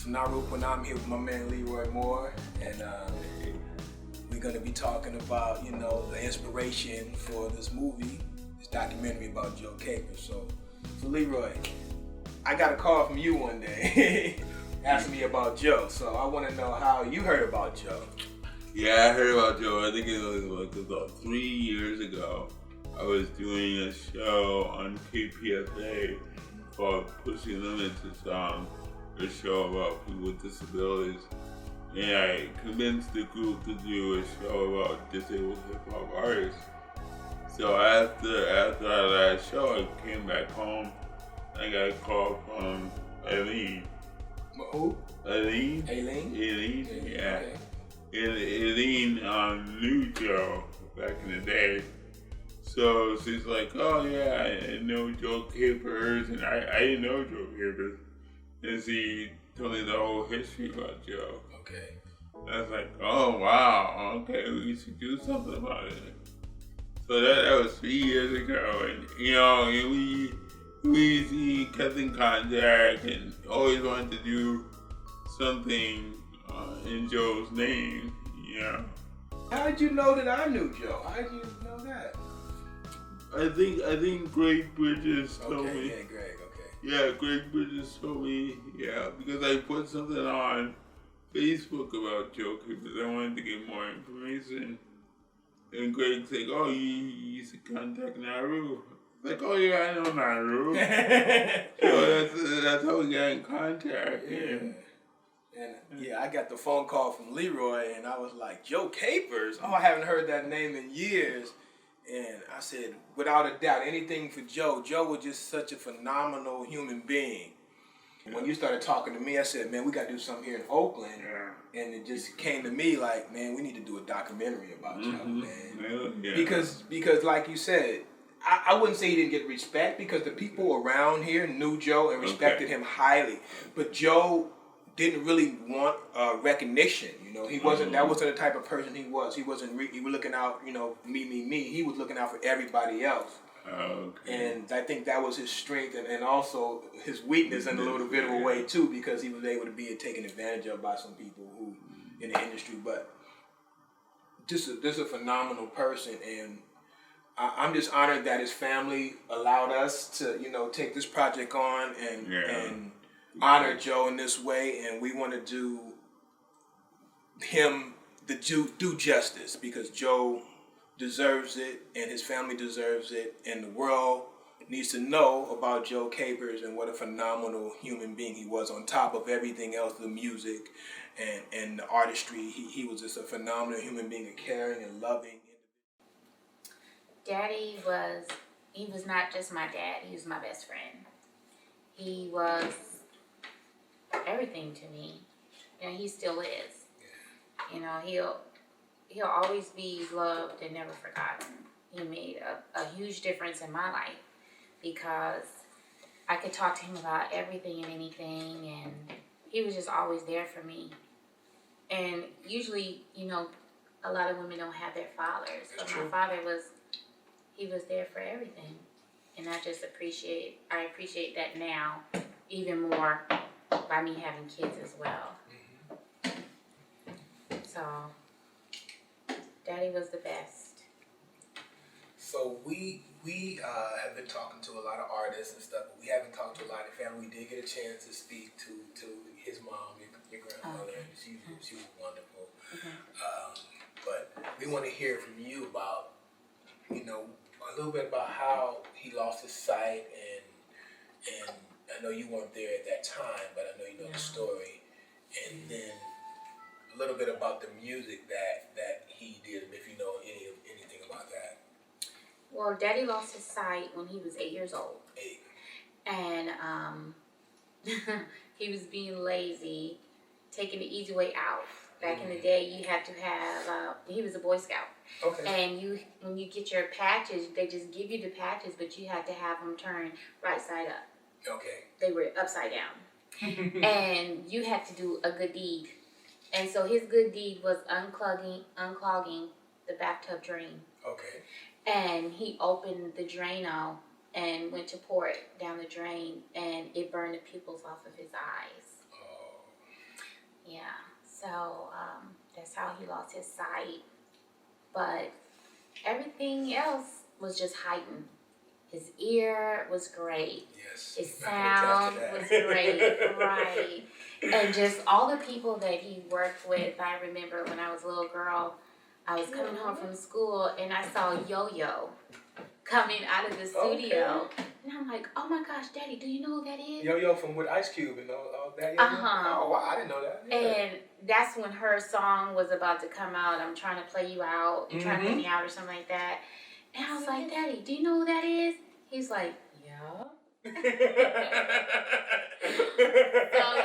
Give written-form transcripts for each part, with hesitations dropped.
Narup, and I'm here with my man Leroy Moore, and we're going to be talking about, the inspiration for this movie, this documentary about Joe Capers. So Leroy, I got a call from you one day asking me about Joe, so I want to know how you heard about Joe. Yeah, I heard about Joe. I think it was about 3 years ago. I was doing a show on KPFA called Pushing Limits. It's a show about people with disabilities. And I convinced the group to do a show about disabled hip-hop artists. So after our last show, I came back home. I got a call from Aileen. Who? Aileen? Aileen, yeah. Okay. And Aileen knew Joe back in the day. So she's like, oh yeah, I know Joe Capers, and I didn't know Joe Capers. And she told me the whole history about Joe. Okay. I was like, oh wow, okay, we should do something about it. So that was 3 years ago, and we kept in contact and always wanted to do something in Joe's name, How did you know that I knew Joe? How did you know that? I think Greg Bridges told me. Yeah, Greg, okay. Yeah, Greg Bridges told me, because I put something on Facebook about Joe Capers. I wanted to get more information. And Greg's like, oh, you used to contact Naru. Like, oh yeah, I know Naru. So that's how we got in contact. And I got the phone call from Leroy, and I was like, Joe Capers? Oh, I haven't heard that name in years. And I said, without a doubt, anything for Joe. Joe was just such a phenomenal human being. When you started talking to me, I said, man, we got to do something here in Oakland. Yeah. And it just came to me like, man, we need to do a documentary about Joe, man. Yeah. Because like you said, I wouldn't say he didn't get respect, because the people around here knew Joe and respected him highly. But Joe didn't really want recognition. He wasn't. That wasn't the type of person he was. He wasn't. He was looking out. Me. He was looking out for everybody else. Okay. And I think that was his strength, and also his weakness in a little bit of a way too, because he was able to be taken advantage of by some people who in the industry. But just a phenomenal person, and I'm just honored that his family allowed us to take this project on and honor Joe in this way, and we want to do him do justice, because Joe deserves it, and his family deserves it, and the world needs to know about Joe Capers and what a phenomenal human being he was, on top of everything else, the music and the artistry. He was just a phenomenal human being, a caring and loving. Daddy was not just my dad, he was my best friend. He was everything to me. He still is. He'll always be loved and never forgotten. He made a huge difference in my life, because I could talk to him about everything and anything, and he was just always there for me. And usually, a lot of women don't have their fathers, but my father was there for everything. And I appreciate that now even more by me having kids as well. So Daddy was the best. So we have been talking to a lot of artists and stuff, but we haven't talked to a lot of family. We did get a chance to speak to his mom, your grandmother, and she was wonderful. But we want to hear from you about, a little bit about how he lost his sight, and I know you weren't there at that time, but I know you know the story, and then a little bit about the music that he did, if you know anything about that. Well, Daddy lost his sight when he was 8 years old. 8. And he was being lazy, taking the easy way out. Back in the day, you had to have, he was a Boy Scout. Okay. And when you get your patches, they just give you the patches, but you had to have them turned right side up. Okay. They were upside down. And you had to do a good deed. And so his good deed was unclogging the bathtub drain. Okay. And he opened the drain out and went to pour it down the drain, and it burned the pupils off of his eyes. Oh. he lost his sight, but everything else was just heightened. His ear was great. Yes. His sound was great, right? And just all the people that he worked with. I remember when I was a little girl, I was coming home from school and I saw Yo-Yo coming out of the studio. Okay. And I'm like, oh my gosh, Daddy, do you know who that is? Yo-Yo from with Ice Cube and all that. Yo-Yo? Oh, wow, I didn't know that. Yeah. And that's when her song was about to come out. I'm trying to play you out. You're trying to play me out or something like that. And I was like, Daddy, do you know who that is? He's like, yeah. So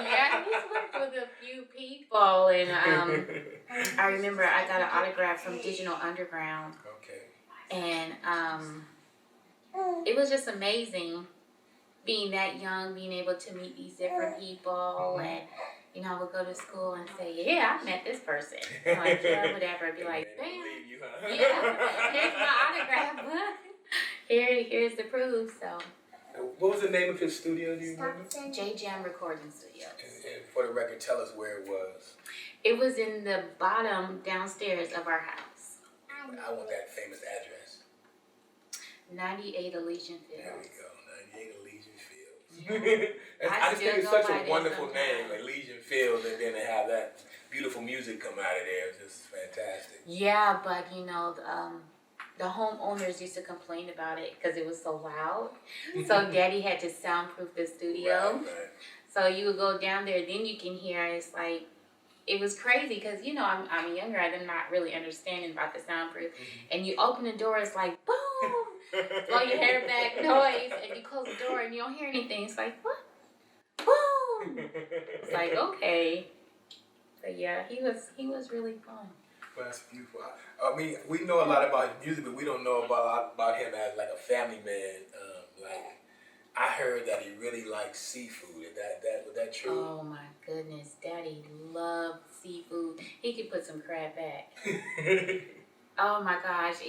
yeah, he's worked with a few people, and I remember I got an autograph from Digital Underground. Okay. And it was just amazing being that young, being able to meet these different people, and I would go to school and say, yeah, I met this person. I'm like, yeah, whatever. I'd be like, bam, yeah, here's my autograph. Here's the proof. So. What was the name of his studio? Do you remember? J-Jam Recording Studios. And for the record, tell us where it was. It was in the bottom downstairs of our house. I want that famous address. 98 Elysian Fields. There we go, 98 Elysian Fields. I just think it's such a wonderful name, Elysian Fields, and then to have that beautiful music come out of there. It's just fantastic. Yeah, but the homeowners used to complain about it because it was so loud. So Daddy had to soundproof the studio. Right. So you would go down there, then you can hear. It's like, it was crazy because I'm younger. I'm not really understanding about the soundproof. And you open the door, it's like boom, blow your hair back noise, and you close the door and you don't hear anything. It's like what? Boom. It's like okay. But yeah, he was really fun. Well, that's beautiful. I mean, we know a lot about his music, but we don't know about him as like a family man. Like, I heard that he really likes seafood. Was that true? Oh my goodness, Daddy loved seafood. He could put some crab back. Oh my gosh,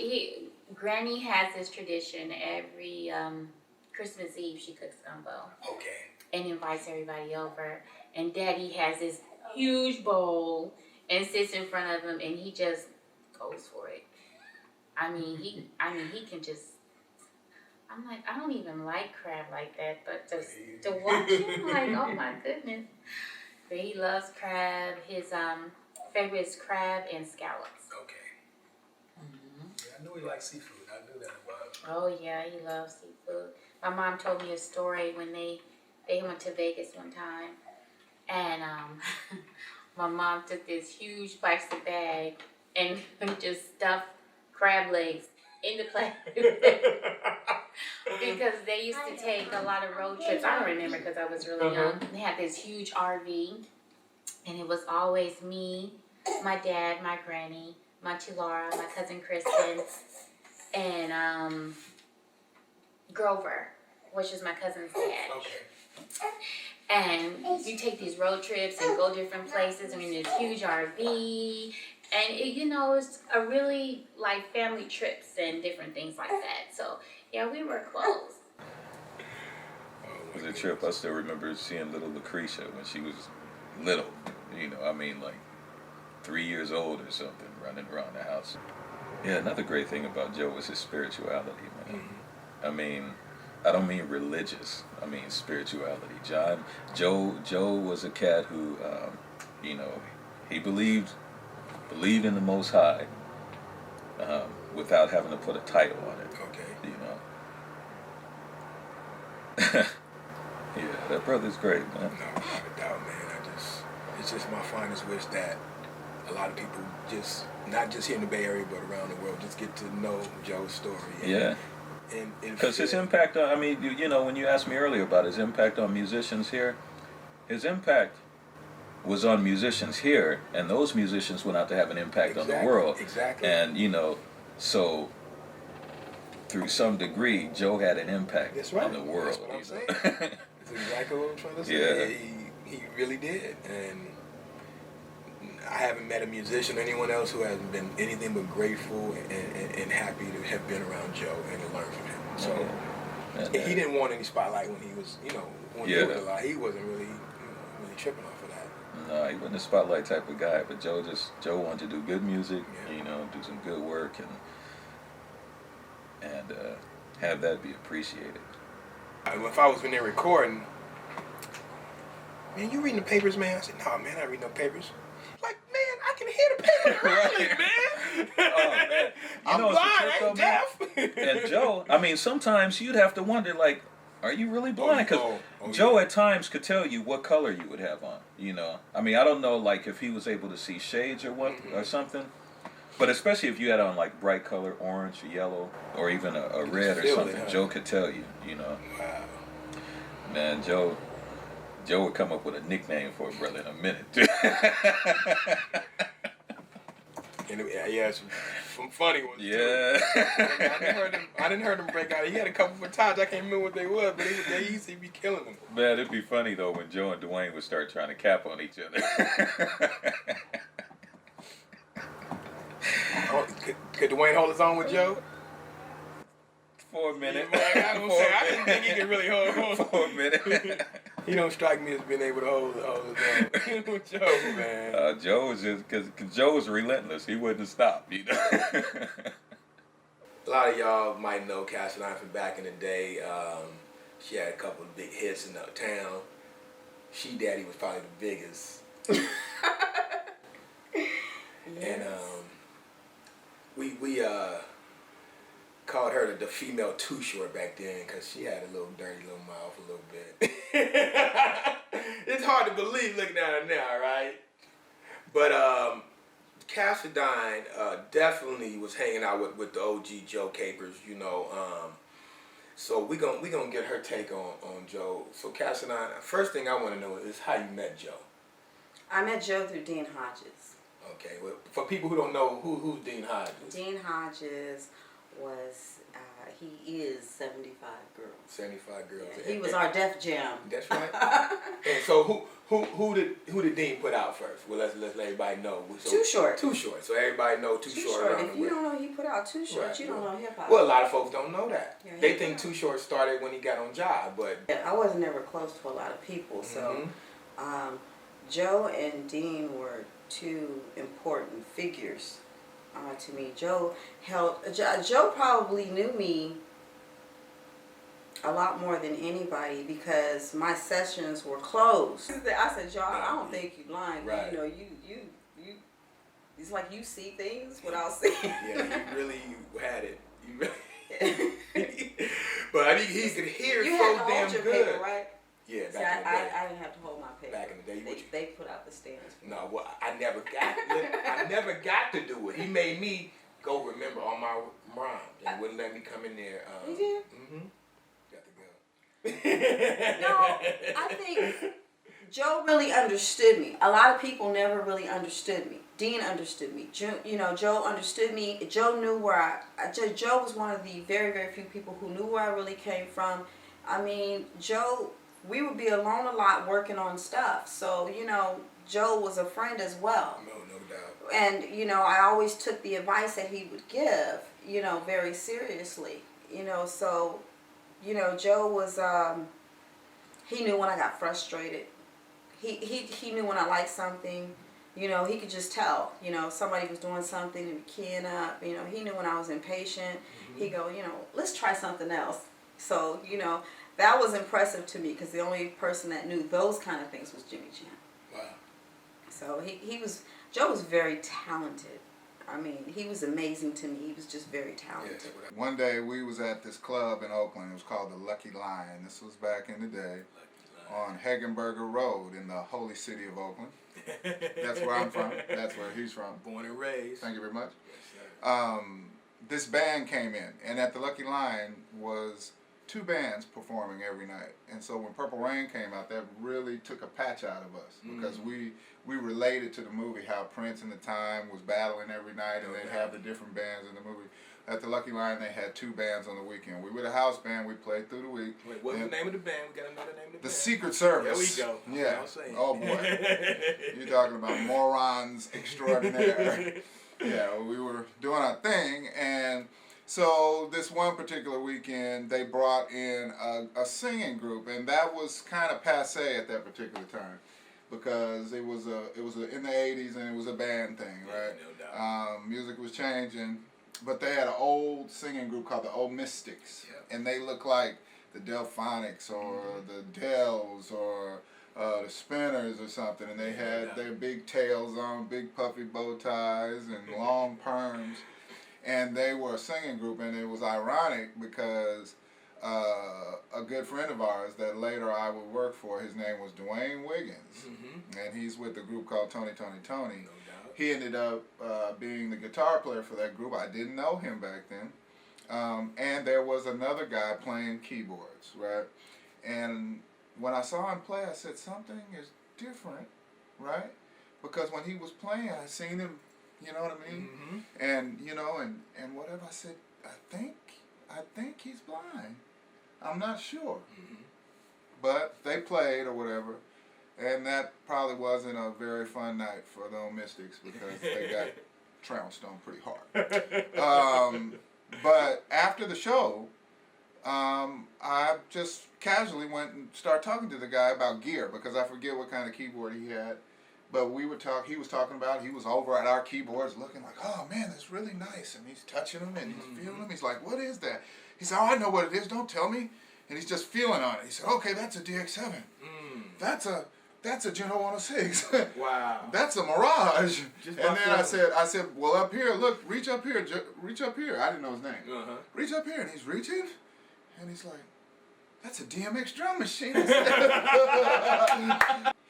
Granny has this tradition every Christmas Eve. She cooks gumbo. Okay. And invites everybody over. And Daddy has this huge bowl and sits in front of him, and he just goes for it. I mean, he can just. I'm like, I don't even like crab like that, but to watch him, like, oh my goodness. But he loves crab. His favorite is crab and scallops. Okay. Yeah, I knew he liked seafood. I knew that about him. Oh yeah, he loves seafood. My mom told me a story when they went to Vegas one time, and my mom took this huge plastic bag and just stuffed crab legs in the plastic because they used to take a lot of road trips. I don't remember because I was really young. They had this huge RV, and it was always me, my dad, my granny, my Auntie Laura, my cousin Kristen, and Grover, which is my cousin's dad. Okay. And you take these road trips and go different places. I mean, this huge RV. And, it's a really, like, family trips and different things like that. So, yeah, we were close. It was a trip. I still remember seeing little Lucretia when she was little. Like 3 years old or something, running around the house. Yeah, another great thing about Joe was his spirituality, man. I mean, I don't mean religious. I mean spirituality. Joe was a cat who, he believed in the Most High, without having to put a title on it. Okay. Yeah, that brother's great, man. No, without a doubt, man. It's just my finest wish that a lot of people not just here in the Bay Area, but around the world, just get to know Joe's story. Yeah. Because his impact on, when you asked me earlier about his impact on musicians here, his impact was on musicians here, and those musicians went out to have an impact on the world. Exactly. And, so through some degree, Joe had an impact on the world. That's what I'm saying. That's exactly what I'm trying to say. Yeah. He really did. And I haven't met a musician or anyone else who hasn't been anything but grateful and happy to have been around Joe and to learn from him. So he didn't want any spotlight when he was, when he was alive. He wasn't really, really tripping off of that. No, he wasn't a spotlight type of guy, but Joe wanted to do good music, do some good work, and have that be appreciated. If I was in there recording, man, you reading the papers, man? I said, no, man, I don't read no papers. Like, man, I can hear the papers rattling, man. Oh man, I'm blind, I ain't deaf. And Joe, I mean, sometimes you'd have to wonder, like, are you really blind? Because Joe at times could tell you what color you would have on. I mean, I don't know, like, if he was able to see shades or what or something. But especially if you had on like bright color, orange or yellow, or even a red or something, huh? Joe could tell you. Wow. Man, Joe would come up with a nickname for a brother in a minute. Yeah, some funny ones. Yeah. I didn't heard him break out. He had a couple of times. I can't remember what they were, but they used to be killing them. Man, it'd be funny though when Joe and Dwayne would start trying to cap on each other. Could Dwayne hold his own with Joe? For a minute. I didn't think he could really hold for a minute. He don't strike me as being able to hold his own with Joe, man. Joe was just because Joe was relentless. He wouldn't stop. A lot of y'all might know Cassidy from back in the day. She had a couple of big hits in the town. She Daddy was probably the biggest. Yes. And we called her the female Too Short back then because she had a little dirty little mouth a little bit. It's hard to believe looking at her now, right? But Cassidy definitely was hanging out with the OG Joe Capers, so we gonna get her take on Joe. So Cassidy, first thing I want to know is how you met Joe. I met Joe through Dean Hodges. Okay, well, for people who don't know, who's Dean Hodges? Dean Hodges was, he is 75 Girls. 75 Girls. Yeah, he was our Def Jam. That's right. And so who did Dean put out first? Well, let's let everybody know. So, Too Short. Too Short. So everybody know Too Short. If you don't know he put out Too Short, right. You don't know hip hop. Well, a lot of folks don't know that. Yeah, they think Too Short started when he got on Job, but I wasn't ever close to a lot of people, so Joe and Dean were two important figures to me. Joe probably knew me a lot more than anybody because my sessions were closed. I said, Joe, I don't think you blind. Right. You it's like you see things without seeing. Yeah, you really had it. But I mean, he could hear you so had to damn hold your good. Paper, right? Yeah, See, back in the day. I didn't have to hold my paper. Back in the day, they put out the stands. No, well, I never got to do it. He made me go remember all my rhymes and wouldn't let me come in there. He did? Mm-hmm. Got to go. No, I think Joe really understood me. A lot of people never really understood me. Dean understood me. Joe understood me. Joe knew where Joe was one of the very, very few people who knew where I really came from. I mean, Joe, we would be alone a lot working on stuff. So, Joe was a friend as well. No doubt. And, I always took the advice that he would give, very seriously. So, Joe was, he knew when I got frustrated. He knew when I liked something. He could just tell, somebody was doing something and keying up. He knew when I was impatient. Mm-hmm. He'd go, let's try something else. So, that was impressive to me because the only person that knew those kind of things was Jimmy Jam. Wow. So Joe was very talented. I mean, he was amazing to me. He was just very talented. Yeah. One day we was at this club in Oakland. It was called the Lucky Lion. This was back in the day on Hagenberger Road in the holy city of Oakland. That's where I'm from. That's where he's from. Born and raised. Thank you very much. Yes, this band came in, and at the Lucky Lion was 2 bands performing every night. And so when Purple Rain came out, that really took a patch out of us because we related to the movie, how Prince in the time was battling every night and they'd have the different bands in the movie. At the Lucky Lion, they had 2 bands on the weekend. We were the house band. We played through the week. Wait, what's the name of the band? We got to know the name of the band. The Secret Service. There we go. Yeah. Oh, boy. You're talking about morons extraordinaire. Yeah, we were doing our thing, and so this one particular weekend, they brought in a singing group, and that was kind of passé at that particular time. because it was in the 80s and it was a band thing, right? No doubt. Music was changing, but they had an old singing group called the Old Mystics, Yeah. and they looked like the Delphonics or the Dells or the Spinners or something, and they had their big tails on, big puffy bow ties and long perms, and they were a singing group, and it was ironic because a good friend of ours that later I would work for, his name was Dwayne Wiggins, and he's with a group called Tony. No doubt. He ended up being the guitar player for that group. I didn't know him back then. And there was another guy playing keyboards, right? And when I saw him play, I said, something is different, right? Because when he was playing, I seen him, you know what I mean? And, you know, and whatever, I said, I think he's blind. I'm not sure. But they played or whatever, and that probably wasn't a very fun night for the Old Mystics because they got trounced on pretty hard. But after the show, I just casually went and started talking to the guy about gear because I forget what kind of keyboard he had. But he was talking about, he was over at our keyboards looking like, oh man, that's really nice. And he's touching them and he's feeling them. He's like, what is that? He said, oh, I know what it is. Don't tell me. And he's just feeling on it. He said, okay, that's a DX7. That's a Geno 106. Wow. That's a Mirage. Just And by then feeling. I said, well, up here, look, reach up here, reach up here. I didn't know his name. Reach up here, and he's reaching, and he's like, that's a DMX drum machine.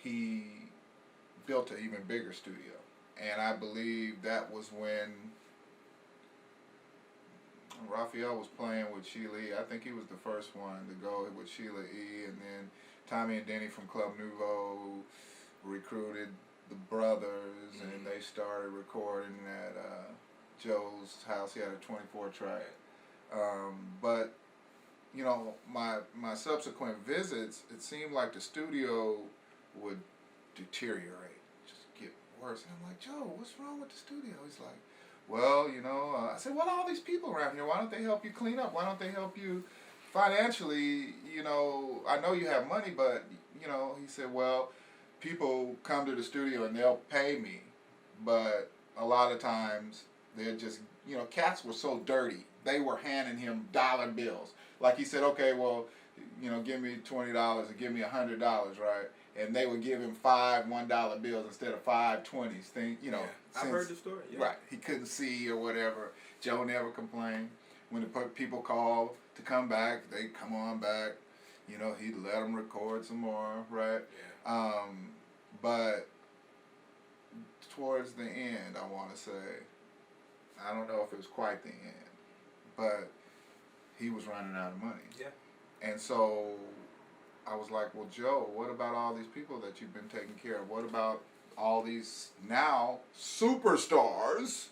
He built an even bigger studio, and I believe that was when Raphael was playing with Sheila E. I think he was the first one to go with Sheila E. And then Tommy and Denny from Club Nouveau recruited the brothers, and they started recording at Joe's house. He had a 24 track. But you know, my subsequent visits, it seemed like the studio would deteriorate, just get worse. And I'm like, Joe, what's wrong with the studio? He's like, well, you know, I said, well, all these people around here, why don't they help you clean up? Why don't they help you financially? You know, I know you have money, but, you know, he said, well, people come to the studio and they'll pay me, but a lot of times they're just, you know, cats were so dirty. They were handing him dollar bills. Like he said, okay, well, you know, give me $20 or give me $100, right? And they would give him $5 $1 bills instead of 5 20s. Thing, you know. Yeah. I've heard the story. Yeah. Right. He couldn't see or whatever. Joe never complained. When the people called to come back, they come on back. You know, he'd let them record some more, right? Yeah. But towards the end, I want to say, I don't know if it was quite the end, but he was running out of money. Yeah. And so I was like, well, Joe, what about all these people that you've been taking care of? What about all these now superstars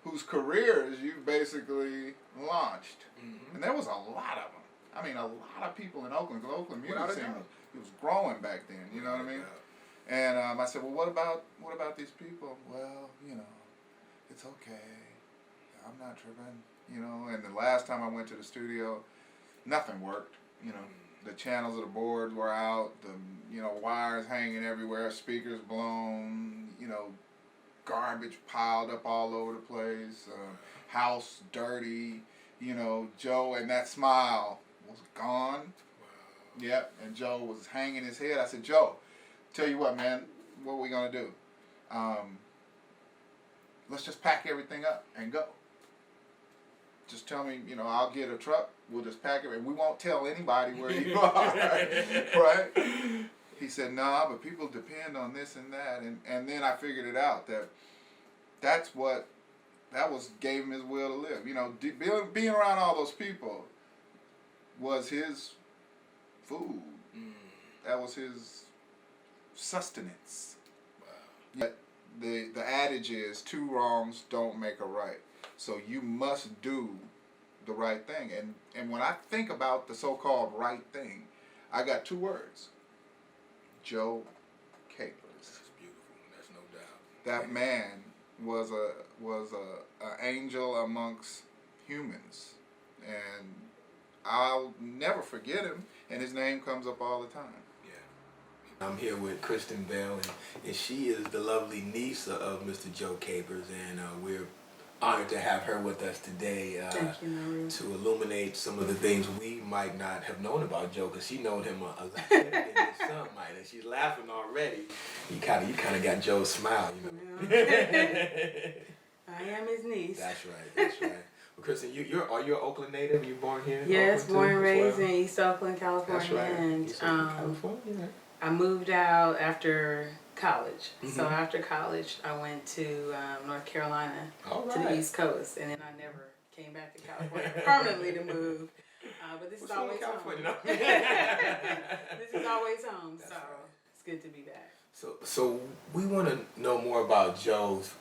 whose careers you've basically launched? And there was a lot of them. I mean, a lot of people in Oakland, because Oakland music Without a scene, doubt. it was growing back then, you know what I mean? And I said, well, what about these people? Well, you know, it's okay. I'm not tripping, you know. And the last time I went to the studio, nothing worked, you know. The channels of the board were out, the, you know, wires hanging everywhere, speakers blown, you know, garbage piled up all over the place, house dirty, you know. Joe and that smile was gone. Wow. Yep, and Joe was hanging his head. I said, Joe, tell you what, man, what are we gonna do? Let's just pack everything up and go. Just tell me, you know, I'll get a truck, we'll just pack it, and we won't tell anybody where you are, right? He said, nah, but people depend on this and that, and then I figured it out, that gave him his will to live. You know, being around all those people was his food. That was his sustenance. Wow. The adage is, 2 wrongs don't make a right. So you must do the right thing. And when I think about the so-called right thing, I got 2 words. Joe Capers. That's beautiful. That's no doubt. That man was a angel amongst humans. And I'll never forget him, and his name comes up all the time. Yeah. I'm here with Kristen Bell, and she is the lovely niece of Mr. Joe Capers, and we're honored to have her with us today Thank you, Maria. to illuminate some of the things we might not have known about Joe, because she known him a lot better than his son might, and she's laughing already. You kind of got Joe's smile, you know. I am his niece. That's right. That's right. Well, Kristen, are you an Oakland native? You born here? In Yes, Oakland born too, and as raised well? in East Oakland, California. That's right. And East Oakland, California. I moved out after college. Mm-hmm. So after college, I went to North Carolina All to right. the East Coast, and then I never came back to California permanently to move. But this is What's wrong always with home. California? No. This is always home, That's so right. it's good to be back. So we want to know more about Joe's,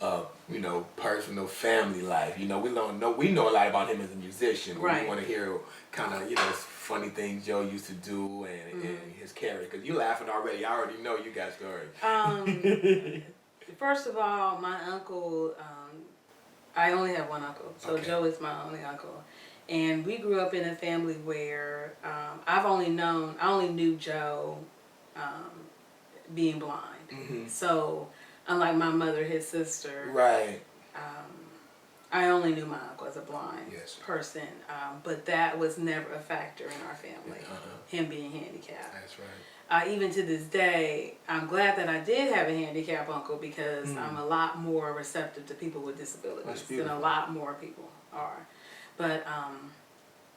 personal family life. We know a lot about him as a musician. But Right. We want to hear kind of funny things Joe used to do and his character. Because you laughing already. I already know you got stories. First of all, my uncle, I only have one uncle, so Okay. Joe is my only uncle. And we grew up in a family where I only knew Joe being blind. Mm-hmm. So, unlike my mother, his sister, Right. I only knew my uncle as a blind Yes. person. But that was never a factor in our family, him being handicapped. That's right. Even to this day, I'm glad that I did have a handicapped uncle because I'm a lot more receptive to people with disabilities than a lot more people are. But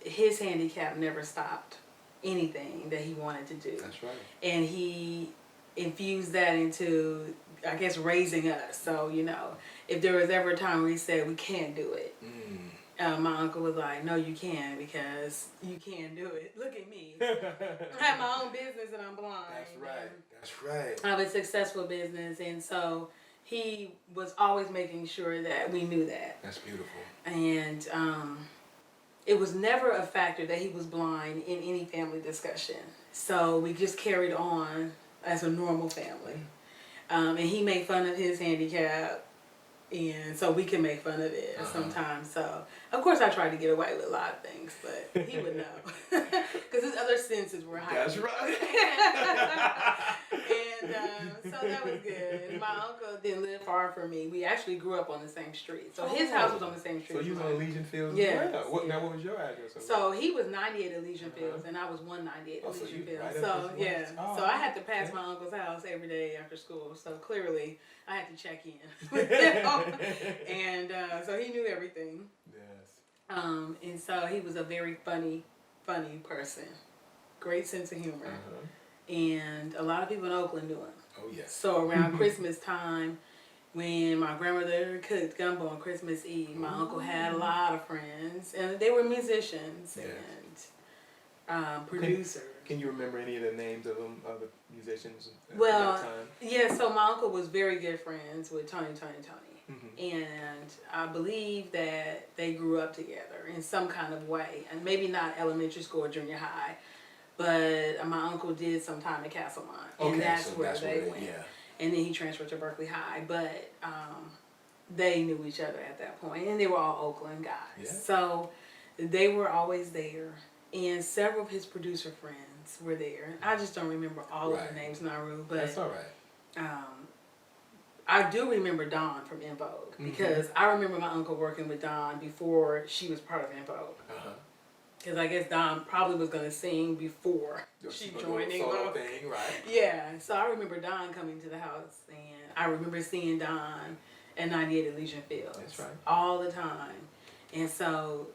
his handicap never stopped anything that he wanted to do. That's right. And he infused that into, I guess, raising us. So, if there was ever a time where he said, we can't do it, my uncle was like, no, you can, because you can do it. Look at me. I have my own business and I'm blind. That's right. That's right. I have a successful business, and so he was always making sure that we knew that. That's beautiful. And it was never a factor that he was blind in any family discussion. So we just carried on as a normal family. And he made fun of his handicap, and so we can make fun of it sometimes. So, of course, I tried to get away with a lot of things, but he would know. Because his other senses were heightened. That's right. And so that was good. And my uncle didn't live far from me. We actually grew up on the same street. So his house was on the same street. So you was on Legion Fields Yes, as well. Now, what was your address? So he was 98 Elysian Fields, and I was 198 Oh, so Elysian you Fields. right up So this way. yeah, Oh, so I had to pass my uncle's house every day after school. So clearly, I had to check in with him, and so he knew everything. Yes. And so he was a very funny person, great sense of humor, and a lot of people in Oakland knew him. Oh, yes. So around Christmas time, when my grandmother cooked gumbo on Christmas Eve, my uncle had a lot of friends, and they were musicians and producers. Can you remember any of the names of them, of the musicians at Well, that time? yeah, so my uncle was very good friends with Tony. And I believe that they grew up together in some kind of way, and maybe not elementary school or junior high, but my uncle did some time at Castlemont, and that's where they went. Yeah. And then he transferred to Berkeley High, but they knew each other at that point, and they were all Oakland guys. Yeah. So they were always there, and several of his producer friends were there. I just don't remember all of the names, Naru, but That's all right. I do remember Dawn from En Vogue, because I remember my uncle working with Dawn before she was part of En Vogue. Because I guess Dawn probably was going to sing before she joined En Vogue. Thing, right? Yeah, so I remember Dawn coming to the house, and I remember seeing Dawn at 98 Elysian Fields. That's right. All the time. And so...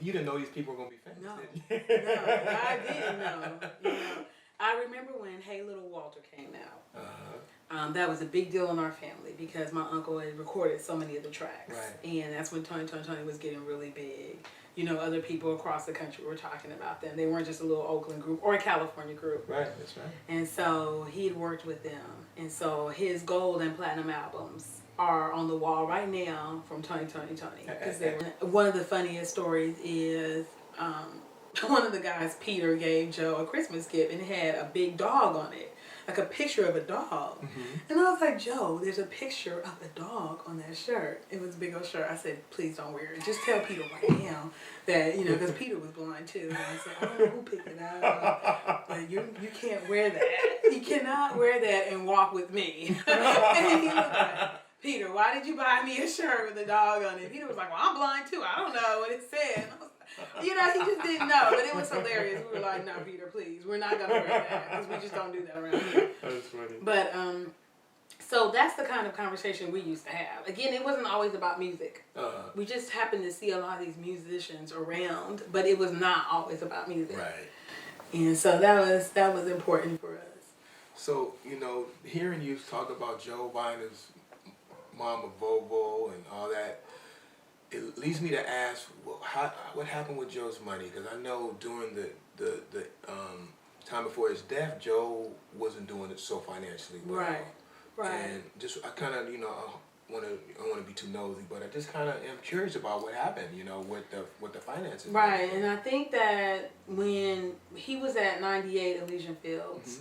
You didn't know these people were going to be famous, No, did you? no, I didn't know. I remember when Hey Little Walter came out. That was a big deal in our family because my uncle had recorded so many of the tracks. Right. And that's when Tony was getting really big. Other people across the country were talking about them. They weren't just a little Oakland group or a California group. Right, that's right. And so he had worked with them. And so his gold and platinum albums are on the wall right now from Tony. One of the funniest stories is one of the guys, Peter, gave Joe a Christmas gift, and it had a big dog on it, like a picture of a dog. And I was like, Joe, there's a picture of a dog on that shirt. It was a big old shirt. I said, please don't wear it. Just tell Peter right now that, because Peter was blind too. And I said, I don't know who picked it up, but you can't wear that. You cannot wear that and walk with me. And he was like, Peter, why did you buy me a shirt with a dog on it? Peter was like, well, I'm blind too. I don't know what it said. And I was like, you know, he just didn't know. But it was hilarious. We were like, no, Peter, please. We're not going to wear that because we just don't do that around here. That's funny. But, so that's the kind of conversation we used to have. Again, it wasn't always about music. We just happened to see a lot of these musicians around, but it was not always about music. Right. And so that was important for us. So, you know, hearing you talk about Joe buying his mom a Volvo and all that, it leads me to ask, well, what happened with Joe's money? Because I know during the time before his death, Joe wasn't doing it so financially well. Right. And just I kind of, you know, I don't want to be too nosy, but I just kind of am curious about what happened, you know, with the finances. Right, and I think that when he was at 98 Elysian Fields,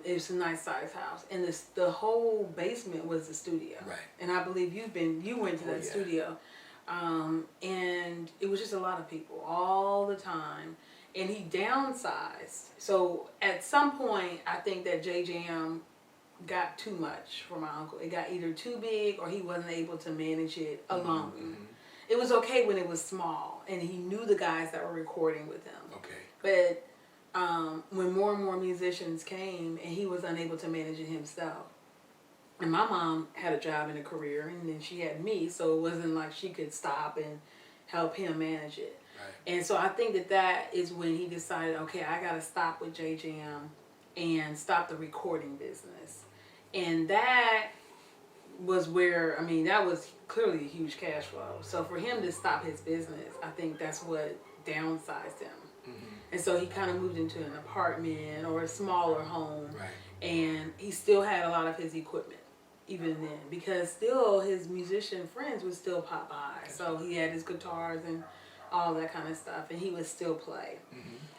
it was a nice size house, and the whole basement was the studio. Right. And I believe you went to that studio, and it was just a lot of people all the time, and he downsized. So at some point, I think that JJM got too much for my uncle. It got either too big or he wasn't able to manage it alone. It was okay when it was small and he knew the guys that were recording with him. Okay. But when more and more musicians came and he was unable to manage it himself. And my mom had a job and a career, and then she had me, so it wasn't like she could stop and help him manage it. Right. And so I think that is when he decided, okay, I got to stop with JJM and stop the recording business. And that was where, I mean, that was clearly a huge cash flow. So for him to stop his business, I think that's what downsized him. And so he kind of moved into an apartment or a smaller home. Right. And he still had a lot of his equipment even then, because still his musician friends would still pop by. So he had his guitars and all that kind of stuff, and he would still play.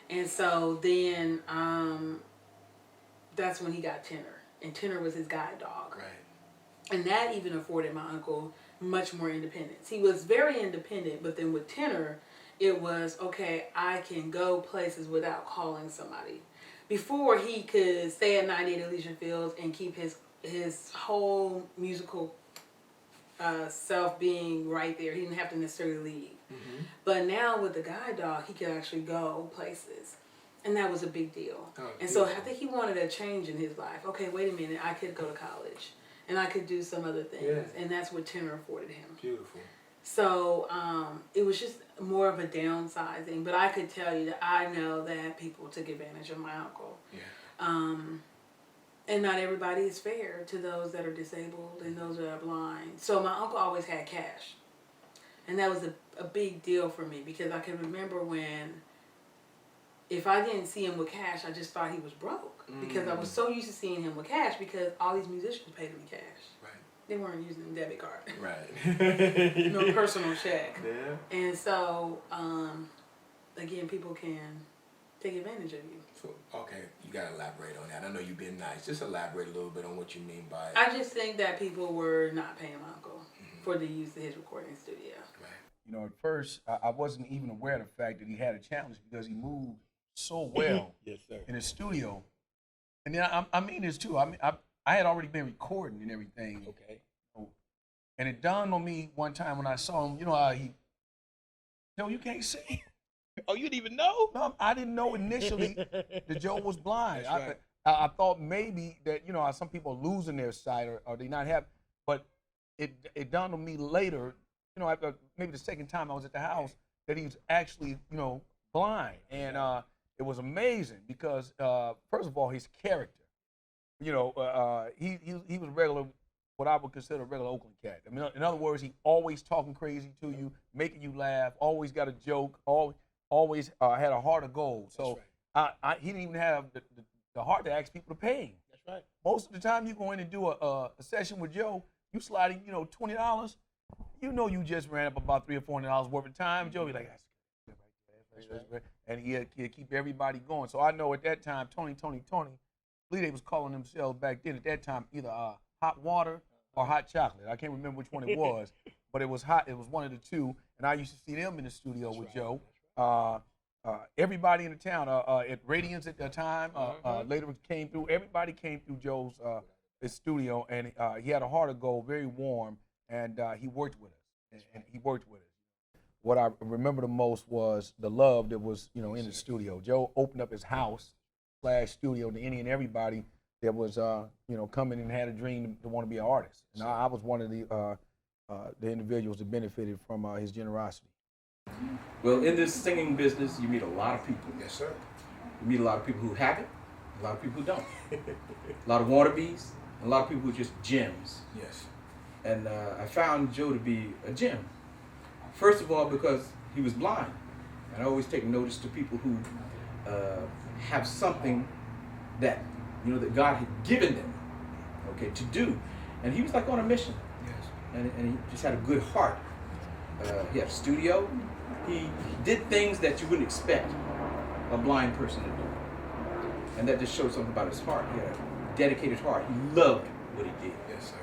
And so then that's when he got Tenor. And Tenor was his guide dog. Right. And that even afforded my uncle much more independence. He was very independent, but then with Tenor, it was, okay, I can go places without calling somebody. Before, he could stay at 98 Elysian Fields and keep his whole musical self being right there. He didn't have to necessarily leave. But now with the guide dog, he could actually go places. And that was a big deal. And so I think he wanted a change in his life. Okay, wait a minute, I could go to college. And I could do some other things. Yeah. And that's what Tenor afforded him. Beautiful. So it was just more of a downsizing. But I could tell you that I know that people took advantage of my uncle. Yeah. And not everybody is fair to those that are disabled and those that are blind. So my uncle always had cash. And that was a big deal for me, because I can remember when, if I didn't see him with cash, I just thought he was broke. Because I was so used to seeing him with cash, because all these musicians paid him cash. Right. They weren't using a debit card. Right. No personal check. Yeah. And so, again, people can take advantage of you. So, okay, you gotta elaborate on that. I know you've been nice. Just elaborate a little bit on what you mean by it. I just think that people were not paying my uncle for the use of his recording studio. Right. You know, at first, I wasn't even aware of the fact that he had a challenge, because he moved so well Yes, sir. in his studio. And then I mean this too. I mean, I had already been recording and everything. Okay. And it dawned on me one time when I saw him, you know how he, Joe, you can't sing. Oh, you didn't even know? No, I didn't know initially that Joe was blind. That's right. I thought maybe that, you know, some people are losing their sight or they not have, but it dawned on me later, you know, after maybe the second time I was at the house, that he was actually, you know, blind. And it was amazing because, first of all, his character, you know, he was regular, what I would consider a regular Oakland cat. I mean, in other words, he always talking crazy to you, making you laugh, always got a joke, always had a heart of gold. So right. he didn't even have the heart to ask people to pay him. That's right. Most of the time you go in and do a session with Joe, you slide him, you know, $20, you know you just ran up about $300 or $400 worth of time. Joe be like, that's good. And he'll keep everybody going. So I know at that time, Tony, I believe they was calling themselves back then at that time either hot water or hot chocolate. I can't remember which one it was, but it was hot. It was one of the two. And I used to see them in the studio with Joe. everybody in the town, at Radiance at the time, later came through. Everybody came through Joe's his studio, and he had a heart of gold, very warm, and he worked with us. And he worked with us. What I remember the most was the love that was, in the studio. Joe opened up his house / studio to any and everybody that was, coming and had a dream to want to be an artist. And I was one of the individuals that benefited from his generosity. Well, in this singing business, you meet a lot of people. Yes, sir. You meet a lot of people who have it, a lot of people who don't. A lot of wannabes, a lot of people who are just gems. Yes. And I found Joe to be a gem. First of all, because he was blind. And I always take notice to people who have something that, that God had given them, to do. And he was like on a mission. Yes. And he just had a good heart. He had a studio. He did things that you wouldn't expect a blind person to do. And that just showed something about his heart. He had a dedicated heart. He loved what he did. Yes, sir.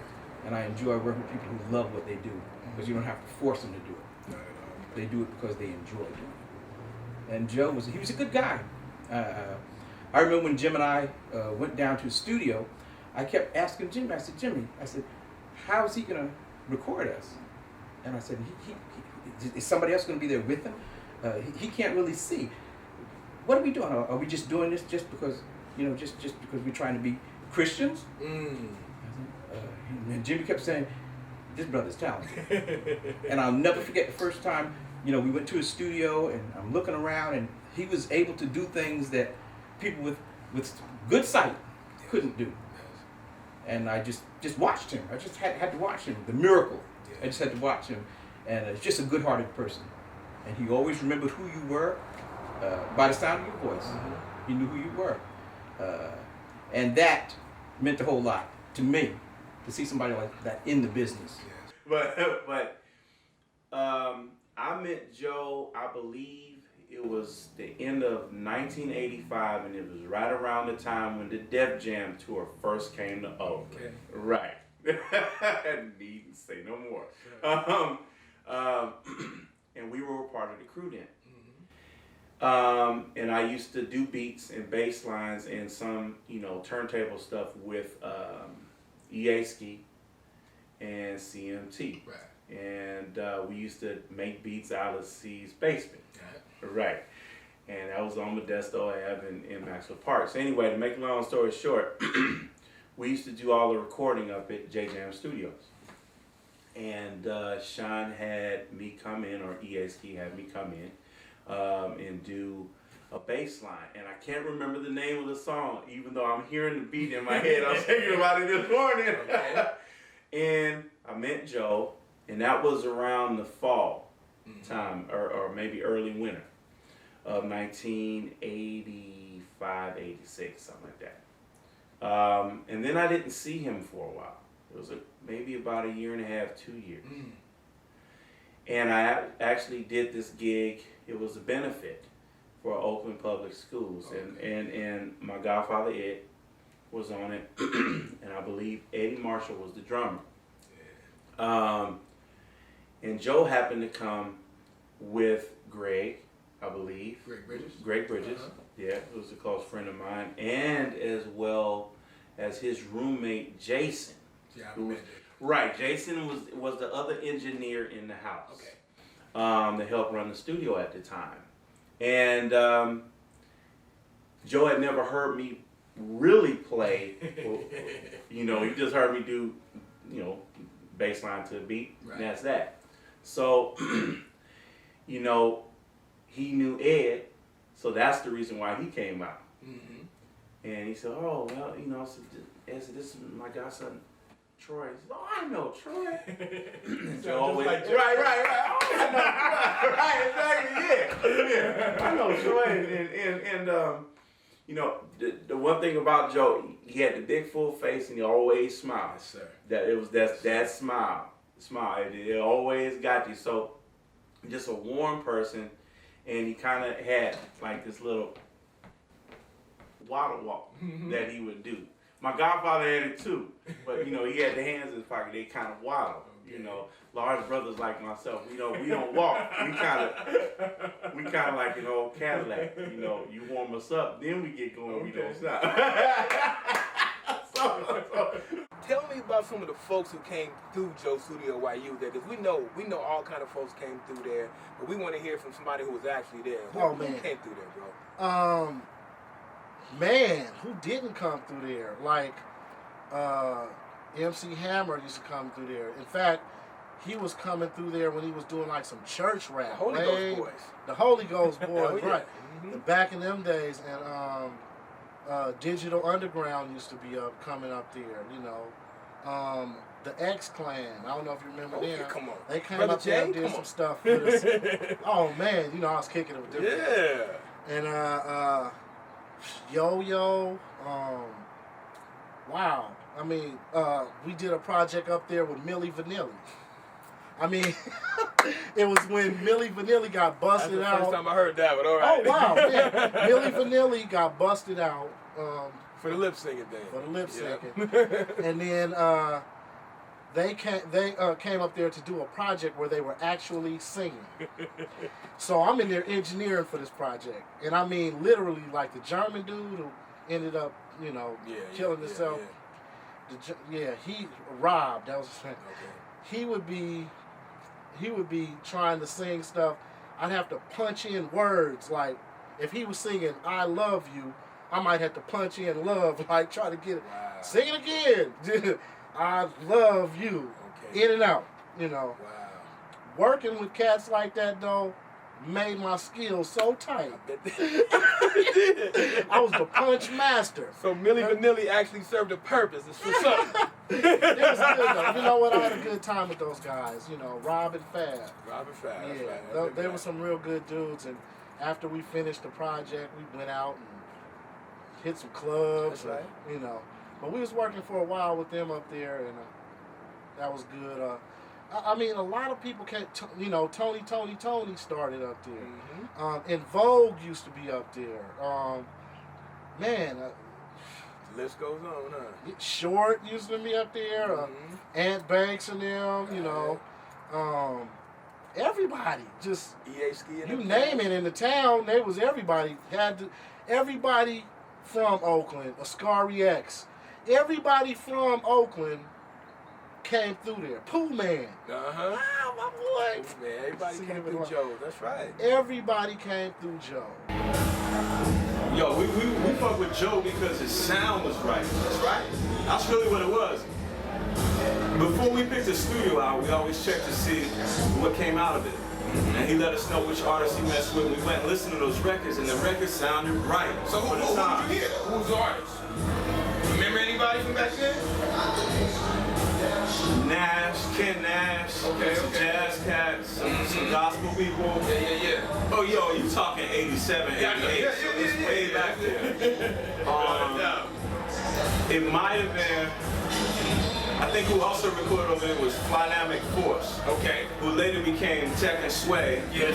And I enjoy working with people who love what they do, because you don't have to force them to do it. Not at all. They do it because they enjoy doing it. And Joe was a good guy. I remember when Jim and I went down to his studio, I kept asking Jimmy, I said, how is he going to record us? And I said, is somebody else going to be there with him? He can't really see. What are we doing? Are we just doing this just because, just because we're trying to be Christians? And Jimmy kept saying, this brother's talented. And I'll never forget the first time, we went to his studio, and I'm looking around, and he was able to do things that people with good sight couldn't do. And I just watched him. I just had to watch him. The miracle. I just had to watch him. And he's just a good-hearted person. And he always remembered who you were by the sound of your voice. He knew who you were. And that meant a whole lot to me, to see somebody like that in the business. But I met Joe, I believe it was the end of 1985, and it was right around the time when the Def Jam tour first came to Oakland. Okay. Right. Needn't say no more. And we were a part of the crew then. And I used to do beats and bass lines and some, turntable stuff with EASKI and CMT. Right. And we used to make beats out of C's basement. Right. And that was on Modesto Ave in Maxwell Park. So anyway, to make a long story short, we used to do all the recording up at J Jam Studios. And Sean had me come in, or EASKI had me come in and do a bass line. And I can't remember the name of the song, even though I'm hearing the beat in my head. I was thinking about it this morning. And I met Joe, and that was around the fall time, or maybe early winter of 1985, 86, something like that. And then I didn't see him for a while. It was maybe about a year and a half, 2 years. And I actually did this gig. It was a benefit for Oakland Public Schools. And my godfather, Ed, was on it. And I believe Eddie Marshall was the drummer. And Joe happened to come with Greg, I believe. Greg Bridges. Yeah, who was a close friend of mine. And as well as his roommate, Jason. Right, Jason was the other engineer in the house. That helped run the studio at the time. And Joe had never heard me really play. He just heard me do, bass line to a beat, and that's that. So, he knew Ed, so that's the reason why he came out. And he said, oh, well, Ed said, this is my godson, Troy. He said, oh, I know Troy. Joe always, right. Oh, I know Troy. Right, exactly, yeah. I know Troy. And the one thing about Joe, he had the big full face and he always smiled. Yes, sir. That smile. It always got you. So just a warm person, and he kind of had like this little water walk that he would do. My godfather had it too, but he had the hands in his pocket. They kind of waddle. You know, large brothers like myself, we don't walk. We kind of like an old Cadillac. You know, you warm us up, then we get going. We don't stop. Tell me about some of the folks who came through Joe's studio while you were there, because we know all kind of folks came through there, but we want to hear from somebody who was actually there. Who came through there, bro? Man, who didn't come through there? Like, MC Hammer used to come through there. In fact, he was coming through there when he was doing like some church rap. The Holy Ghost Boys. The Holy Ghost Boys, yeah. right. Mm-hmm. Back in them days, and Digital Underground used to be coming up there, you know. The X Clan, I don't know if you remember them. Come on. They came Brother up there and Jay, did some stuff with us. Oh man, you know, I was kicking it with them. Yeah. And Yo-Yo, wow. I mean, we did a project up there with Milli Vanilli. I mean, it was when Milli Vanilli got busted out. That's the first time I heard that, but all right. Oh, wow, man. Milli Vanilli got busted out. For the lip syncing thing. For the lip syncing. And then they came up there to do a project where they were actually singing. So I'm in there engineering for this project. And I mean, literally, like the German dude who ended up, you know, killing himself. Rob, that was his name. Okay. He would be trying to sing stuff. I'd have to punch in words. Like, if he was singing I love you, I might have to punch in love, like try to get it. Wow. Sing it again. I love you. Okay. In and out, you know. Wow. Working with cats like that, though, made my skills so tight. I was the punch master. So Milli Vanilli actually served a purpose. It's for something. It was good, though. You know what? I had a good time with those guys. You know, Rob and Fab. Robert Fab. Yeah, That's right. they were some real good dudes. And after we finished the project, we went out and hit some clubs. That's right. And, you know, but we was working for a while with them up there, and that was good. I mean, a lot of people can't. You know, Tony started up there. Mm-hmm. And Vogue used to be up there. Man. The list goes on, huh? Short used to be up there. Ant Banks and them, you know. Everybody, just EA Ski you name it in the town, there was everybody. Everybody from Oakland, Ascari X, everybody from Oakland came through there. Pooh Man. Uh-huh. Ah, my boy. Pooh Man. Everybody came through Joe. That's right. Everybody came through Joe. Yo, we fuck with Joe because his sound was right. That's right. That's really what it was. Before we picked the studio out, we always checked to see what came out of it. And he let us know which artists he messed with. We went and listened to those records, and the records sounded right. So who did you hear? Who's the artist? Remember anybody from back then? Ken Nash, some jazz cats, some gospel people. Yeah. Oh, yo, you talking 87, 88, so it's way back there. It might have been, I think who also recorded over it was Flynamic Force. Okay. Who later became Tech and Sway. Yeah.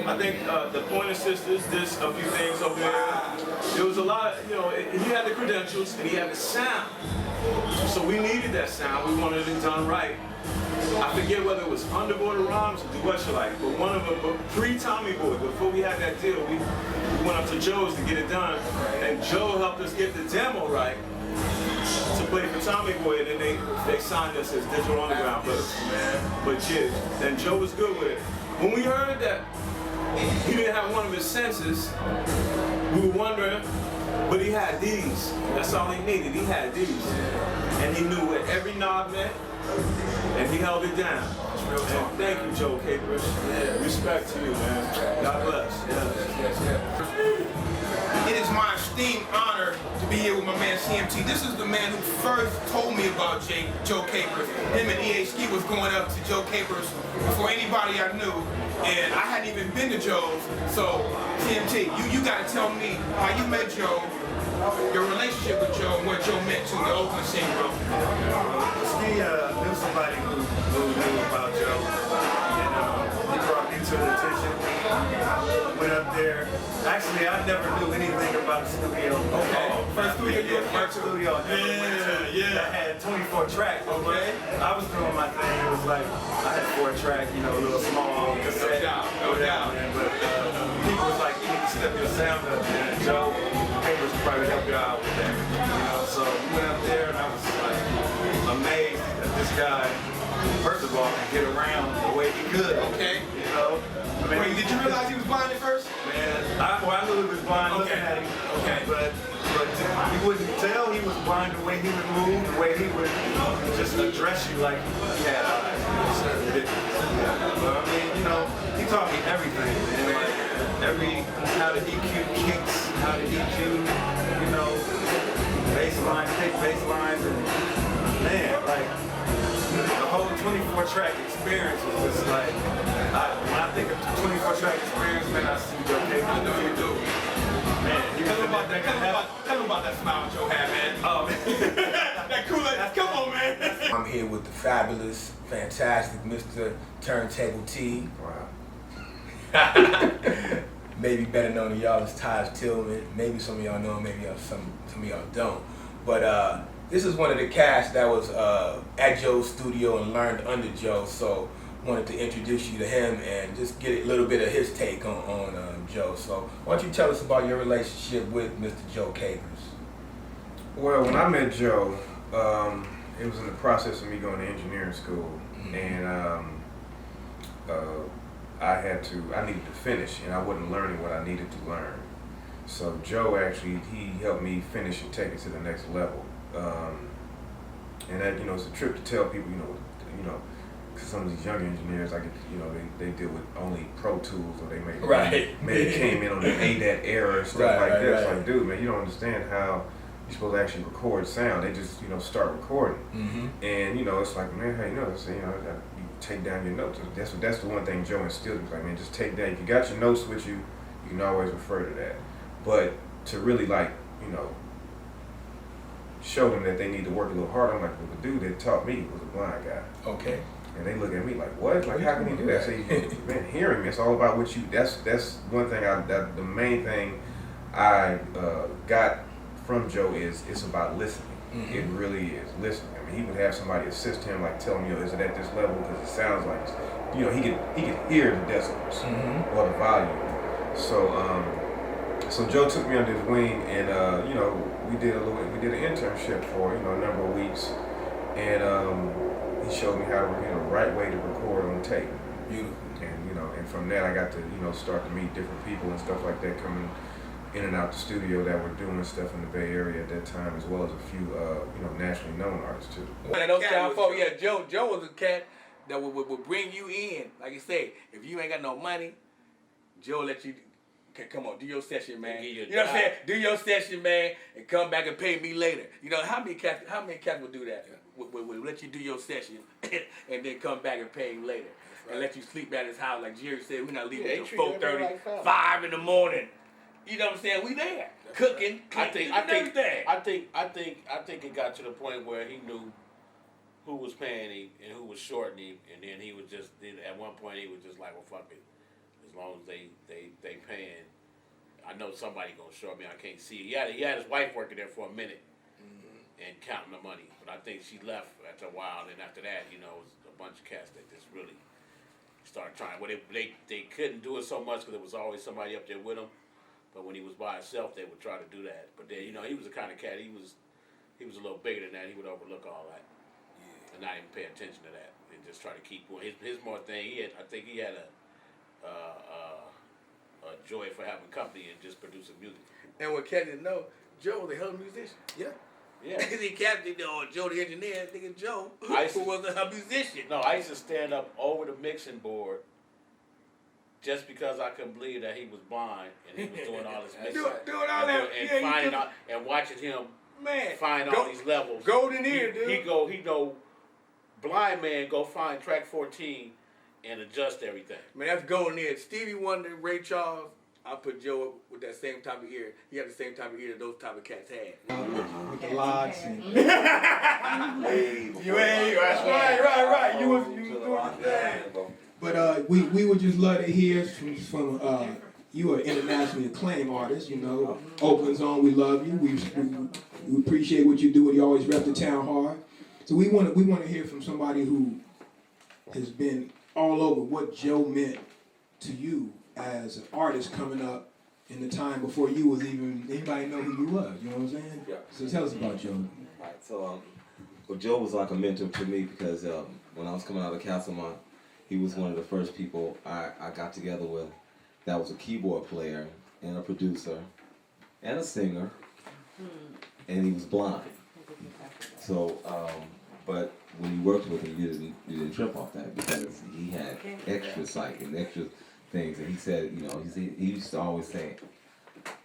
I think the Pointer Sisters did a few things over there. There was a lot, you know, he had the credentials and he had the sound. So we needed that sound. We wanted it done right. I forget whether it was Underwater Rhymes or Do What You Like, but one of them, pre-Tommy Boy, before we had that deal, we went up to Joe's to get it done, and Joe helped us get the demo right to play for Tommy Boy, and then they signed us as Digital Underground brothers. But yeah, and Joe was good with it. When we heard that he didn't have one of his senses, we were wondering, but he had these. That's all he needed. He had these. And he knew what every knob meant, and he held it down. And thank you, Joe Capers. Respect to you, man. God bless. It is my esteemed honor to be here with my man CMT. This is the man who first told me about Joe Capers. Him and EA Ski was going up to Joe Capers before anybody I knew, and I hadn't even been to Joe's. So CMT, you got to tell me how you met Joe, your relationship with Joe, and what Joe meant to the Oakland scene, bro. Ski knew somebody who knew about Joe, and he brought me to the attention. Went up there. Actually, I never knew anything about the studio. Okay. First studio you ever first studio I ever went to that had 24 tracks. Okay. I was doing my thing. It was like I had 4 track, you know, a little small cassette. No doubt. Man. But people was like, you need to step your sound up, man. Joe Capers probably help you out with that. You know, so we went up there and I was like amazed that this guy, first of all, could get around the way he could. Okay. You know. I mean, Wait, did you realize he was blind at first? Man, I knew he was blind looking at him. Okay. But you wouldn't tell he was blind the way he would move, the way he would just address you like he had eyes. But I mean, you know, he taught me everything, man. Like how to EQ kicks, how to EQ, you know, bass lines, pick bass lines, and man, like the whole 24 track experience was just like, when I think of 24 track experience, man, I see Joe Capers. I know you do. Man, Tell him about that smile Joe had, man. Oh, man. That cool, come on, man. I'm here with the fabulous, fantastic Mr. Turntable T. Wow. Maybe better known to y'all as Taj Tillman. Maybe some of y'all know him, maybe some of y'all don't. But this is one of the cats that was at Joe's studio and learned under Joe, so wanted to introduce you to him and just get a little bit of his take on Joe. So why don't you tell us about your relationship with Mr. Joe Capers? Well, when I met Joe, it was in the process of me going to engineering school, and I needed to finish, and I wasn't learning what I needed to learn. So Joe actually, he helped me finish and take it to the next level. And that, you know, it's a trip to tell people, you know, cause some of these younger engineers, I get, you know, they deal with only Pro Tools, or they maybe came in on the ADAT era and stuff like that. It's like, dude, man, you don't understand how you're supposed to actually record sound. They just, you know, start recording. And, you know, it's like, man, how you know this? You know, you take down your notes. That's the one thing Joe instilled. He was like, man, just take down. If you got your notes with you, you can always refer to that. But to really, like, you know, show them that they need to work a little harder, I'm like, well, the dude that taught me was a blind guy. Okay. And they look at me like, what? Like, how can he do that? So, man, hearing me, it's all about what you, that's one thing, the main thing I got from Joe is it's about listening. It really is, listening. I mean, he would have somebody assist him, like tell him, you know, is it at this level? Because it sounds like, you know, he could hear the decibels or the volume. So Joe took me under his wing, and you know, we did an internship for, you know, a number of weeks, and he showed me how to, you know, the right way to record on tape. Beautiful. And you know, and from that I got to, you know, start to meet different people and stuff like that coming in and out the studio that were doing stuff in the Bay Area at that time, as well as a few, you know, nationally known artists too. Joe was a cat that would bring you in. Like you say, if you ain't got no money, Joe let you. Okay, come on, do your session, man. You know what I'm saying? Do your session, man, and come back and pay me later. You know how many cats would do that? Would let you do your session and then come back and pay him later, and let you sleep at his house. Like Jerry said, we're not leaving until 4:30, 5 in the morning. You know what I'm saying? We there cooking, everything. I think it got to the point where he knew who was paying him and who was shorting him, and then he was just, at one point he was just like, well, fuck it. As long as they paying, I know somebody gonna short me. I can't see. He had his wife working there for a minute and counting the money, but I think she left after a while. And after that, you know, it was a bunch of cats that just really started trying. Well, they couldn't do it so much because there was always somebody up there with him. But when he was by himself, they would try to do that. But then, you know, he was the kind of cat. He was a little bigger than that. He would overlook all that and not even pay attention to that and just try to keep going. His more thing. I think he had a joy for having company and just producing music. And what Cat didn't know, Joe was a hell of a musician. Yeah. He Cat didn't know Joe the engineer, thinking Joe who was a musician. No, I used to stand up over the mixing board just because I couldn't believe that he was blind and he was doing all this mixing. doing all that. And finding out and watching him find all these levels. Golden ear, dude. He go blind man go find track 14 and adjust everything. Man, that's golden ear. Stevie Wonder, Ray Charles, I put Joe up with that same type of ear. He had the same type of ear that those type of cats had. With the lodge and right. You was doing your thing. But we would just love to hear from you are an internationally acclaimed artist, you know. Open Zone, we love you. We appreciate what you do, and you always rep the town hard. So we want to hear from somebody who has been all over what Joe meant to you as an artist coming up in the time before you was even anybody know who you was. You know what I'm saying? Yeah. So tell us about Joe. Right. So, well, Joe was like a mentor to me because when I was coming out of Castlemont, he was one of the first people I got together with that was a keyboard player and a producer and a singer, and he was blind. So, but when you worked with him, you didn't trip off that because he had extra sight and extra things. And he said, you know, he used to always say,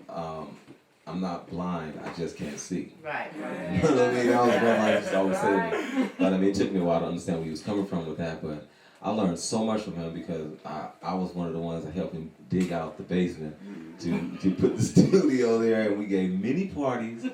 I'm not blind, I just can't see. Right. You know what I mean? That was what I used to always say to me. But I mean, it took me a while to understand where he was coming from with that. But I learned so much from him because I was one of the ones that helped him dig out the basement to put the studio there, and we gave many parties,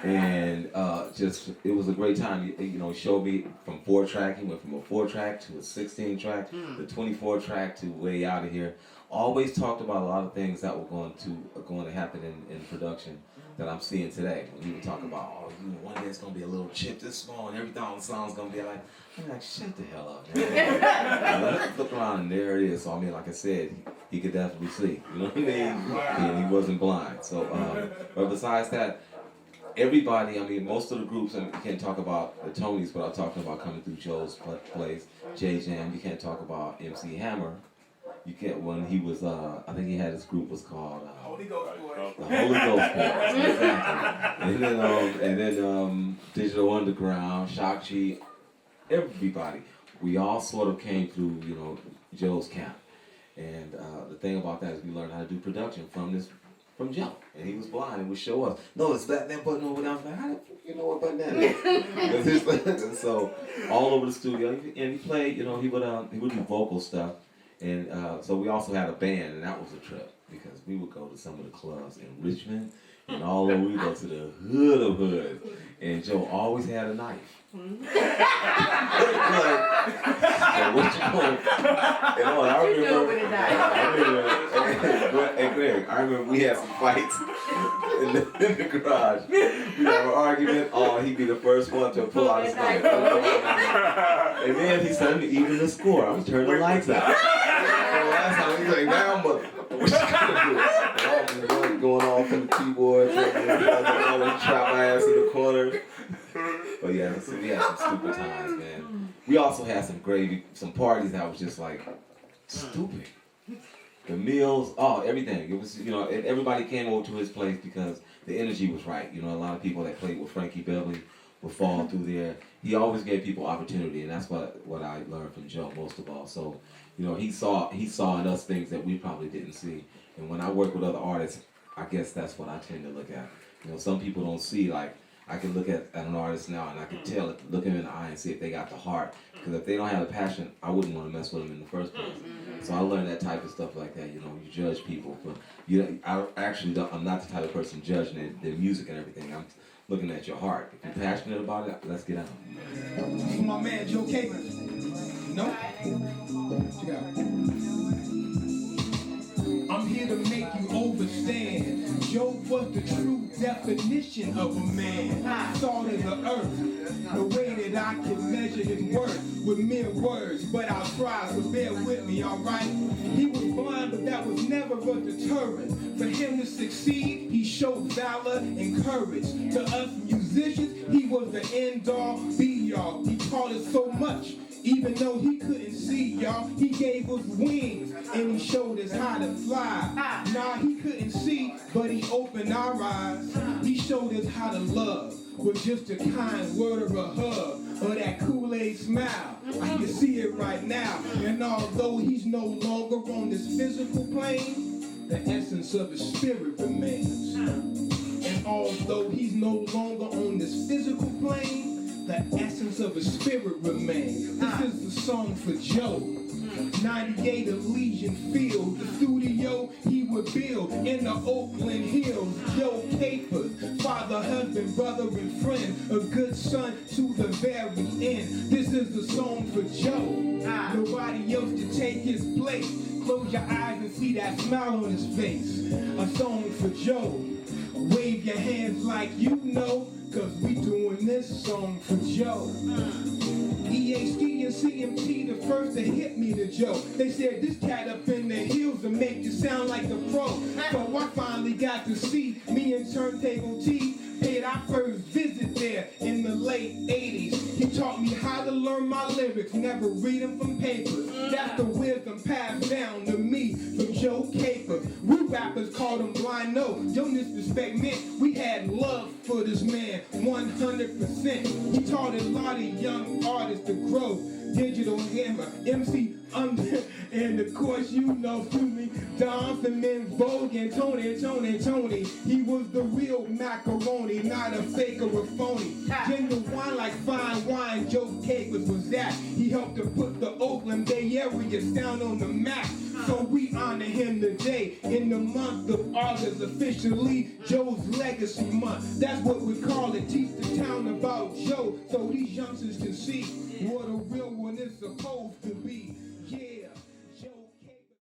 and just it was a great time. You know, he showed me from 4-track. He went from a 4-track to a 16-track, the 24-track to way out of here. Always talked about a lot of things that were going to happen in production that I'm seeing today. When he would talk about, oh, you know, one day it's gonna be a little chip this small, and everything on the song's gonna be like, I'm like, shut the hell up, man. Look around, and there it is. So I mean, like I said, he could definitely see. You know what I mean? And he wasn't blind. So, but besides that, everybody, I mean, most of the groups, and you can't talk about the Tonys, but I'm talking about coming through Joe's place, J Jam. You can't talk about MC Hammer. You can't, when he was, I think he had his group was called Holy Ghost Boys. The Holy Ghost Boys, exactly. And then Digital Underground, Shock G, everybody. We all sort of came through, you know, Joe's camp. And the thing about that is we learned how to do production from Joe. And he was blind and would show us, no, it's that button over there. I was like, how the fuck you know what button that is? So all over the studio, and he played, you know, he would do vocal stuff. And so we also had a band, and that was a trip because we would go to some of the clubs in Richmond and all over. We go to the hood of hoods, and Joe always had a knife. Like, so what you doing? And I remember, hey Greg, I remember we had some fights in the garage. We have an argument. Oh, he'd be the first one to pull out his knife. And then he started to even the score. I'm turning the lights out. And last time he's like, now mother, what you gonna do? And going off on the keyboards, trap my ass in the corner. But yeah, so we had some stupid times, man. We also had some parties that was just like stupid. The meals, everything. It was, you know, and everybody came over to his place because the energy was right. You know, a lot of people that played with Frankie Beverly would fall through there. He always gave people opportunity, and that's what I learned from Joe most of all. So, you know, he saw in us things that we probably didn't see. And when I work with other artists, I guess that's what I tend to look at. You know, some people don't see, like, I can look at an artist now and I can tell, look them in the eye and see if they got the heart. Because if they don't have the passion, I wouldn't want to mess with them in the first place. So I learned that type of stuff like that. You know, you judge people. But I'm not the type of person judging their music and everything. I'm looking at your heart. If you're passionate about it, let's get out. For my man Joe Capers. No? I'm here to make you understand. Joe was the true definition of a man. Salt of the earth. The way that I can measure his worth with mere words. But I'll try, so bear with me, alright? He was blind, but that was never a deterrent. For him to succeed, he showed valor and courage. To us musicians, he was the end-all, be-all. He taught us so much. Even though he couldn't see, y'all, he gave us wings and he showed us how to fly. Nah, he couldn't see, but he opened our eyes. He showed us how to love with just a kind word or a hug or that Kool-Aid smile. I can see it right now. And although he's no longer on this physical plane, the essence of his spirit remains. And although he's no longer on this physical plane, the essence of his spirit remains. This is the song for Joe. 98 Elysian Field, the studio he would build in the Oakland Hills. Joe Capers, father, husband, brother, and friend, a good son to the very end. This is the song for Joe. Nobody else to take his place. Close your eyes and see that smile on his face. A song for Joe. Wave your hands like you know cause we doing this song for Joe. EHD and CMT, the first to hit me to Joe. They said this cat up in the hills will make you sound like the pro. So I finally got to see me and Turntable T paid our first visit there in the late 80s. He taught me how to learn my lyrics, never read them from papers. That's the wisdom passed down to me from Joe Caper. We rappers called him blind no. Don't disrespect meant we had love for this man, 100%. He taught a lot of young artists to grow. Digital Hammer, MC and of course you know to me, Don Finman, Vogue, and Tony. He was the real macaroni, not a fake or a phony. Genuine like fine wine, Joe Capers was that. He helped to put the Oakland Bay Area sound on the map. So we honor him today in the month of August, officially Joe's Legacy Month. That's what we call it, teach the town about Joe, so these youngsters can see what a real one is supposed to be. Yeah, Joe Caper.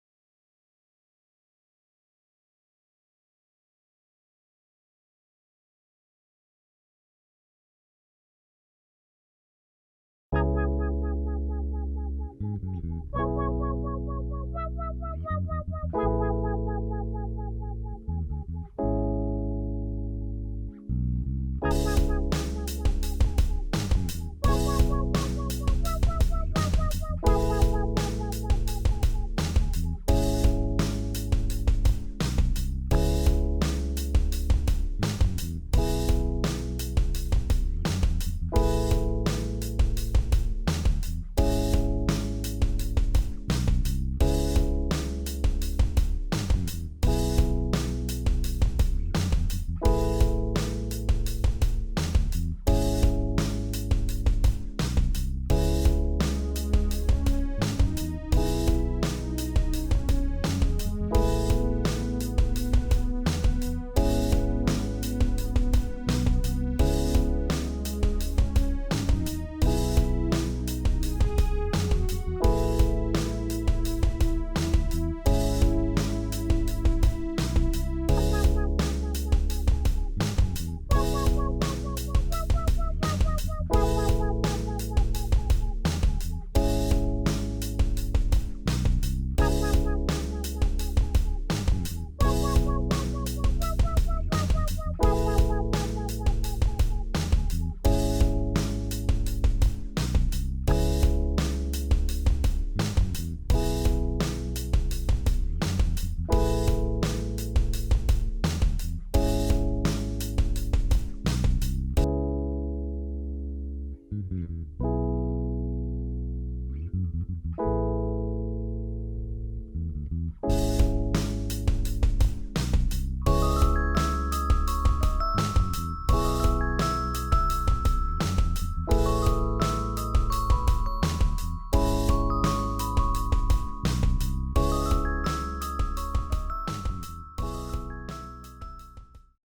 Mm-hmm.